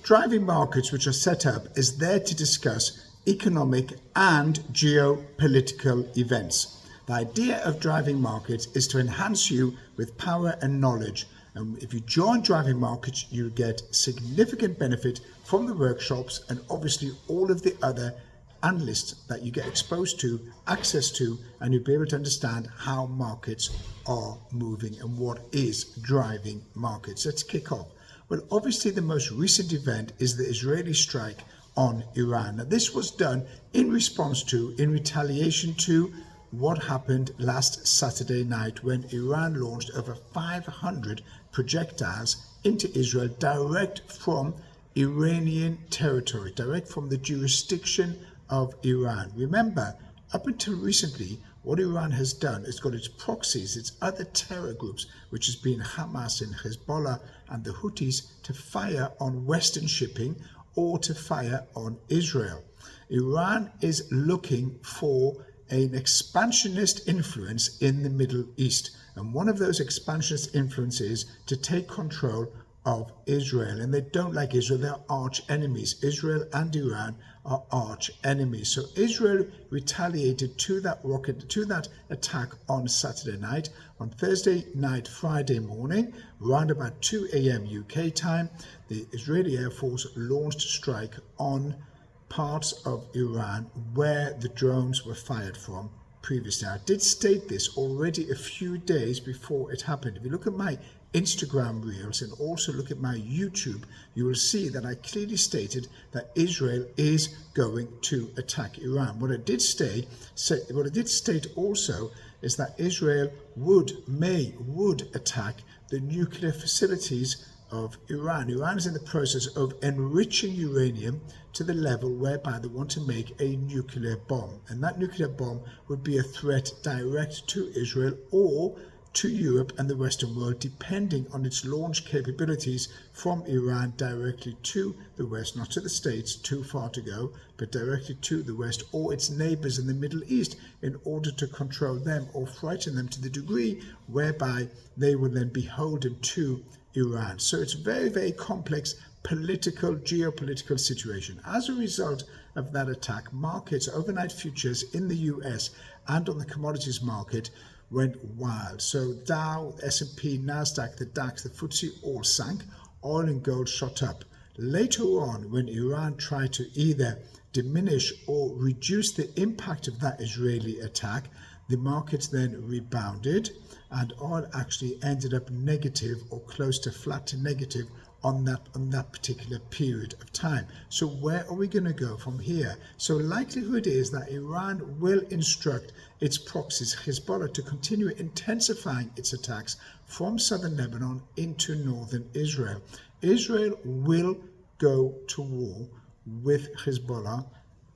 driving markets, which are set up, is there to discuss economic and geopolitical events. The idea of driving markets is to enhance you with power and knowledge. And if you join driving markets, you get significant benefit from the workshops and obviously all of the other analysts that you get exposed to, access to, and you'll be able to understand how markets are moving and what is driving markets. Let's kick off. Well, obviously the most recent event is the Israeli strike on Iran. Now, this was done in response to, in retaliation to what happened last Saturday night when Iran launched over 500 projectiles into Israel direct from Iranian territory, direct from the jurisdiction of Iran. Remember, up until recently, what Iran has done is got its proxies, its other terror groups, which has been Hamas and Hezbollah and the Houthis, to fire on Western shipping or to fire on Israel. Iran is looking for an expansionist influence in the Middle East. And one of those expansionist influences is to take control of Israel. And they don't like Israel, they're arch enemies. Israel and Iran are arch enemies. So Israel retaliated to that attack on Saturday night. On Thursday night, Friday morning, around about 2 a.m. UK time, the Israeli Air Force launched a strike on parts of Iran where the drones were fired from previously. I did state this already a few days before it happened. If you look at my Instagram reels and also look at my YouTube, you will see that I clearly stated that Israel is going to attack Iran. What I did state also is that Israel would attack the nuclear facilities of Iran. Iran is in the process of enriching uranium to the level whereby they want to make a nuclear bomb. And that nuclear bomb would be a threat direct to Israel or to Europe and the Western world, depending on its launch capabilities from Iran directly to the West, not to the States, too far to go, but directly to the West or its neighbors in the Middle East in order to control them or frighten them to the degree whereby they will then be beholden to Iran. So it's very, very complex geopolitical situation. As a result of that attack, markets, overnight futures in the US and on the commodities market went wild. So Dow, S&P, Nasdaq, the DAX, the FTSE all sank. Oil and gold shot up. Later on, when Iran tried to either diminish or reduce the impact of that Israeli attack, the markets then rebounded and oil actually ended up negative or close to flat to negative on that particular period of time. So where are we going to go from here? So likelihood is that Iran will instruct its proxies, Hezbollah, to continue intensifying its attacks from southern Lebanon into northern Israel. Israel will go to war with Hezbollah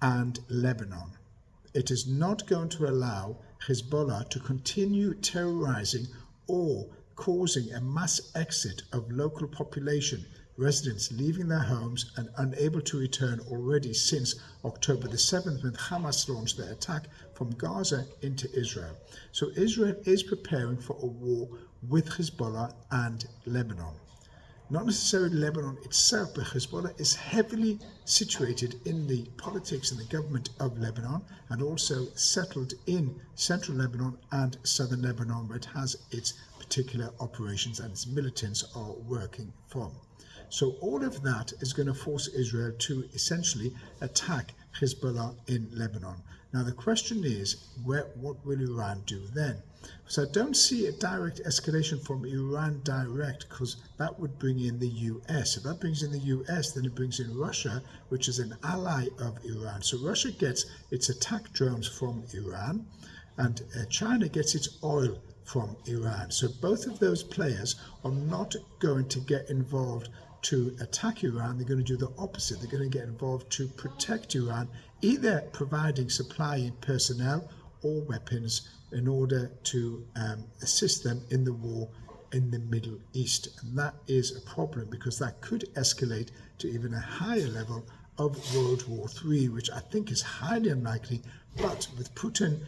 and Lebanon. It is not going to allow Hezbollah to continue terrorizing or causing a mass exit of local population, residents leaving their homes and unable to return already since October the 7th when Hamas launched their attack from Gaza into Israel. So Israel is preparing for a war with Hezbollah and Lebanon. Not necessarily Lebanon itself, but Hezbollah is heavily situated in the politics and the government of Lebanon and also settled in central Lebanon and southern Lebanon, where it has its particular operations and its militants are working from. So all of that is going to force Israel to essentially attack Hezbollah in Lebanon. Now the question is, what will Iran do then? So I don't see a direct escalation from Iran direct, because that would bring in the US. If that brings in the US, then it brings in Russia, which is an ally of Iran. So Russia gets its attack drones from Iran, and China gets its oil from Iran. So both of those players are not going to get involved to attack Iran. They're going to do the opposite. They're going to get involved to protect Iran, either providing supplying personnel or weapons in order to assist them in the war in the Middle East. And that is a problem, because that could escalate to even a higher level of World War III, which I think is highly unlikely. But with Putin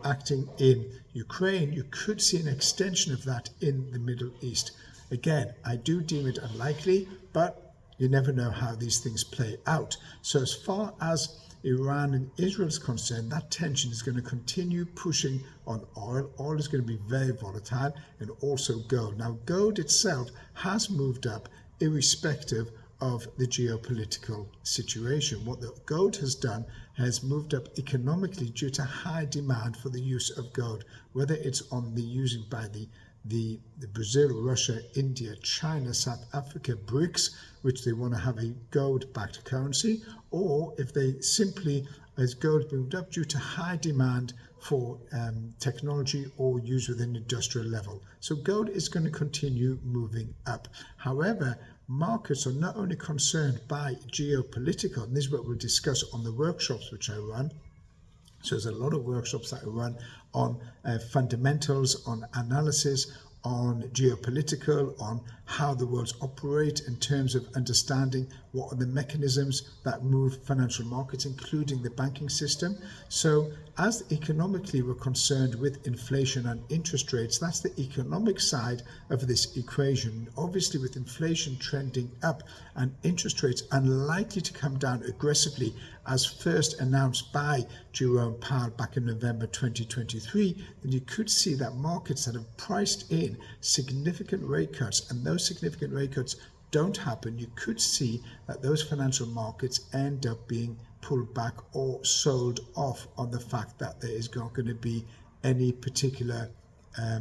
acting in Ukraine, you could see an extension of that in the Middle East. Again, I do deem it unlikely, but you never know how these things play out. So as far as Iran and Israel is concerned, that tension is going to continue pushing on oil. Oil is going to be very volatile, and also gold. Now, gold itself has moved up irrespective of the geopolitical situation. What the gold has done has moved up economically due to high demand for the use of gold, whether it's on the using by the Brazil, Russia, India, China, South Africa, BRICS, which they want to have a gold-backed currency, or if they simply, as gold moved up due to high demand for technology or use within industrial level. So gold is going to continue moving up. However, markets are not only concerned by geopolitical, and this is what we'll discuss on the workshops which I run. So there's a lot of workshops that I run on fundamentals, on analysis, on geopolitical, on how the worlds operate in terms of understanding what are the mechanisms that move financial markets, including the banking system. So as economically we're concerned with inflation and interest rates, that's the economic side of this equation. Obviously, with inflation trending up and interest rates unlikely to come down aggressively as first announced by Jerome Powell back in November 2023, then you could see that markets that have priced in significant rate cuts, and those significant rate cuts don't happen, you could see that those financial markets end up being pulled back or sold off on the fact that there is not going to be any particular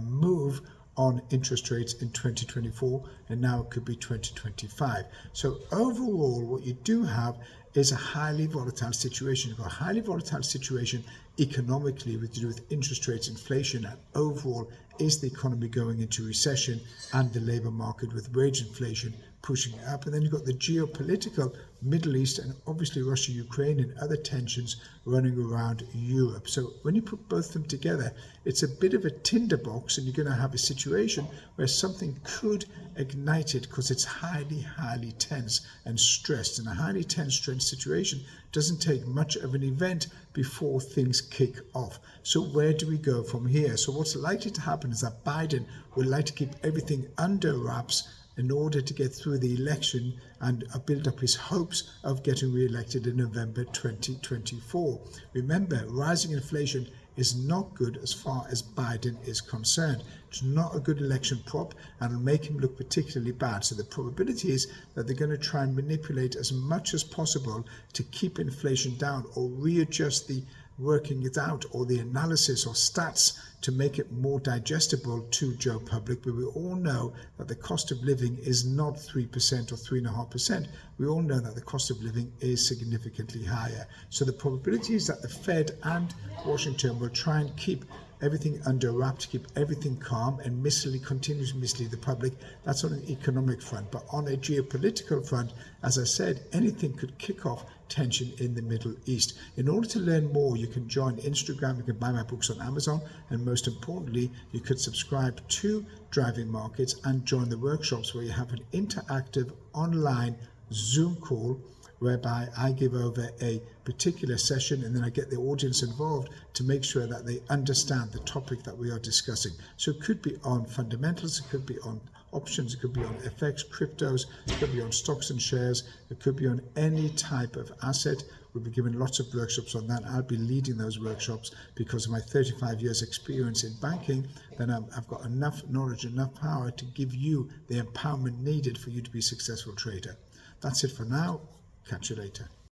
move on interest rates in 2024, and now it could be 2025. So overall, what you do have is a highly volatile situation. You've got a highly volatile situation economically with to do with interest rates, inflation, and overall, is the economy going into recession, and the labor market with wage inflation pushing it up. And then you've got the geopolitical Middle East and obviously Russia, Ukraine, and other tensions running around Europe. So when you put both of them together, it's a bit of a tinderbox, and you're going to have a situation where something could ignite it because it's highly, highly tense and stressed. And a highly tense, stressed situation doesn't take much of an event before things kick off. So where do we go from here? So what's likely to happen is that Biden would like to keep everything under wraps in order to get through the election and build up his hopes of getting re-elected in November 2024. Remember, rising inflation is not good as far as Biden is concerned. It's not a good election prop, and it'll make him look particularly bad. So the probability is that they're going to try and manipulate as much as possible to keep inflation down, or readjust the working it out or the analysis or stats to make it more digestible to Joe Public. But we all know that the cost of living is not 3% or 3.5%. We all know that the cost of living is significantly higher. So the probability is that the Fed and Washington will try and keep everything under wraps, to keep everything calm and continue to mislead the public. That's on an economic front. But on a geopolitical front, as I said, anything could kick off tension in the Middle East. In order to learn more, you can join Instagram, you can buy my books on Amazon, and most importantly, you could subscribe to Driving Markets and join the workshops, where you have an interactive online Zoom call whereby I give over a particular session, and then I get the audience involved to make sure that they understand the topic that we are discussing. So it could be on fundamentals, it could be on options, it could be on FX, cryptos, it could be on stocks and shares, it could be on any type of asset. We'll be giving lots of workshops on that. I'll be leading those workshops because of my 35 years experience in banking. Then I've got enough knowledge, enough power to give you the empowerment needed for you to be a successful trader. That's it for now. Catch you later.